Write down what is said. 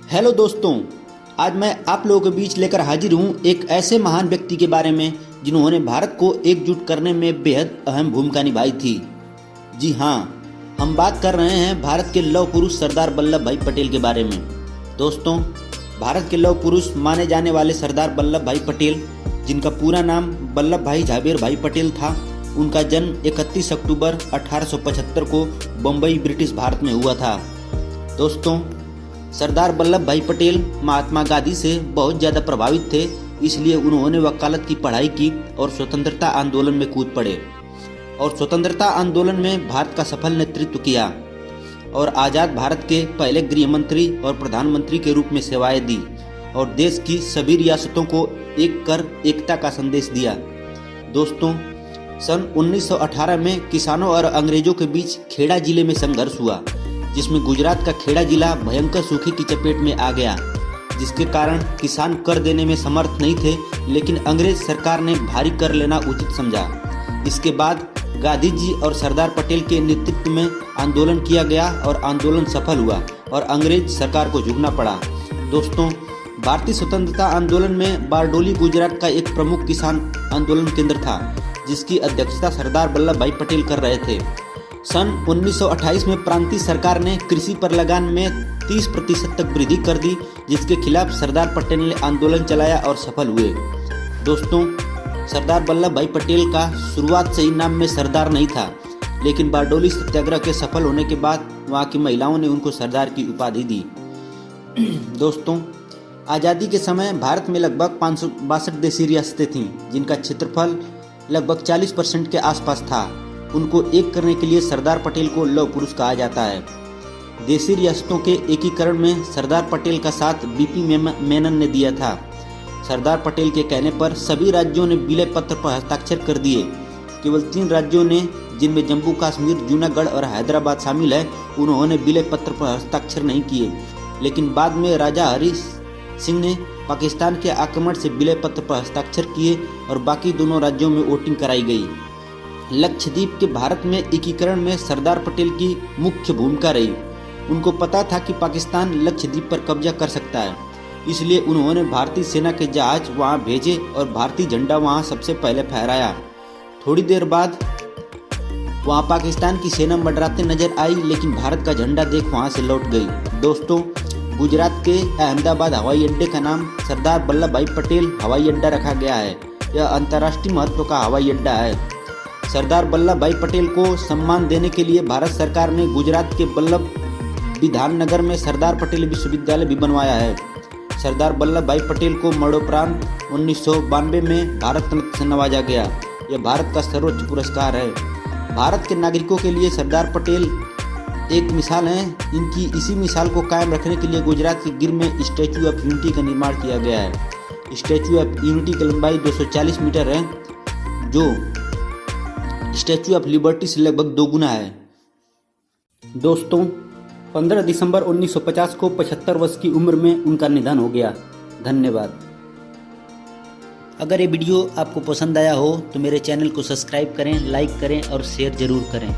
Hello दोस्तों, आज मैं आप लोगों के बीच लेकर हाजिर हूँ एक ऐसे महान व्यक्ति के बारे में जिन्होंने भारत को एकजुट करने में बेहद अहम भूमिका निभाई थी। जी हाँ, हम बात कर रहे हैं भारत के लौह पुरुष सरदार वल्लभ भाई पटेल के बारे में। दोस्तों, भारत के लौह पुरुष माने जाने वाले सरदार वल्लभ भाई पटेल, जिनका पूरा नाम वल्लभ भाई झाबेर भाई पटेल था, उनका जन्म 31 अक्टूबर 1875 को बम्बई ब्रिटिश भारत में हुआ था। दोस्तों, सरदार वल्लभ भाई पटेल महात्मा गांधी से बहुत ज़्यादा प्रभावित थे, इसलिए उन्होंने वकालत की पढ़ाई की और स्वतंत्रता आंदोलन में कूद पड़े और स्वतंत्रता आंदोलन में भारत का सफल नेतृत्व किया और आज़ाद भारत के पहले गृह मंत्री और प्रधानमंत्री के रूप में सेवाएं दी और देश की सभी रियासतों को एक कर एकता का संदेश दिया। दोस्तों, सन 1918 में किसानों और अंग्रेजों के बीच खेड़ा जिले में संघर्ष हुआ, जिसमें गुजरात का खेड़ा जिला भयंकर सूखे की चपेट में आ गया, जिसके कारण किसान कर देने में समर्थ नहीं थे, लेकिन अंग्रेज सरकार ने भारी कर लेना उचित समझा। इसके बाद गांधी जी और सरदार पटेल के नेतृत्व में आंदोलन किया गया और आंदोलन सफल हुआ और अंग्रेज सरकार को झुकना पड़ा। दोस्तों, भारतीय स्वतंत्रता आंदोलन में बारडोली गुजरात का एक प्रमुख किसान आंदोलन केंद्र था, जिसकी अध्यक्षता सरदार वल्लभ भाई पटेल कर रहे थे। सन 1928 में प्रांतीय सरकार ने कृषि पर लगान में 30% तक वृद्धि कर दी, जिसके खिलाफ सरदार पटेल ने आंदोलन चलाया और सफल हुए। दोस्तों, सरदार वल्लभ भाई पटेल का शुरुआत से ही नाम में सरदार नहीं था, लेकिन बारडोली सत्याग्रह के सफल होने के बाद वहाँ की महिलाओं ने उनको सरदार की उपाधि दी। दोस्तों, आज़ादी के समय भारत में लगभग 562 देशी रियासतें थीं, जिनका क्षेत्रफल लगभग 40% के आसपास था। उनको एक करने के लिए सरदार पटेल को लौह पुरुष कहा जाता है। देशी रियासतों के एकीकरण में सरदार पटेल का साथ बीपी मेनन ने दिया था। सरदार पटेल के कहने पर सभी राज्यों ने विलय पत्र पर हस्ताक्षर कर दिए। केवल 3 राज्यों ने, जिनमें जम्मू कश्मीर, जूनागढ़ और हैदराबाद शामिल है, उन्होंने विलय पत्र पर हस्ताक्षर नहीं किए। लेकिन बाद में राजा हरि सिंह ने पाकिस्तान के आक्रमण से विलय पत्र पर हस्ताक्षर किए और बाकी दोनों राज्यों में वोटिंग कराई गई। लक्षद्वीप के भारत में एकीकरण में सरदार पटेल की मुख्य भूमिका रही। उनको पता था कि पाकिस्तान लक्षद्वीप पर कब्जा कर सकता है, इसलिए उन्होंने भारतीय सेना के जहाज वहां भेजे और भारतीय झंडा वहां सबसे पहले फहराया। थोड़ी देर बाद वहां पाकिस्तान की सेना मंडराते नजर आई, लेकिन भारत का झंडा देख वहां से लौट गई। दोस्तों, गुजरात के अहमदाबाद हवाई अड्डे का नाम सरदार वल्लभ भाई पटेल हवाई अड्डा रखा गया है। यह अंतर्राष्ट्रीय महत्व का हवाई अड्डा है। सरदार वल्लभ भाई पटेल को सम्मान देने के लिए भारत सरकार ने गुजरात के वल्लभ विधान नगर में सरदार पटेल विश्वविद्यालय भी बनवाया है। सरदार वल्लभ भाई पटेल को मरणोपरांत 1992 में भारत रत्न से नवाजा गया। यह भारत का सर्वोच्च पुरस्कार है। भारत के नागरिकों के लिए सरदार पटेल एक मिसाल हैं। इनकी इसी मिसाल को कायम रखने के लिए गुजरात के गिर में स्टैचू ऑफ यूनिटी का निर्माण किया गया है। स्टैचू ऑफ यूनिटी की लंबाई 240 मीटर है, जो स्टैचू ऑफ लिबर्टी से लगभग 2 गुना है। दोस्तों, 15 दिसंबर 1950 को 75 वर्ष की उम्र में उनका निधन हो गया। धन्यवाद। अगर ये वीडियो आपको पसंद आया हो तो मेरे चैनल को सब्सक्राइब करें, लाइक करें और शेयर जरूर करें।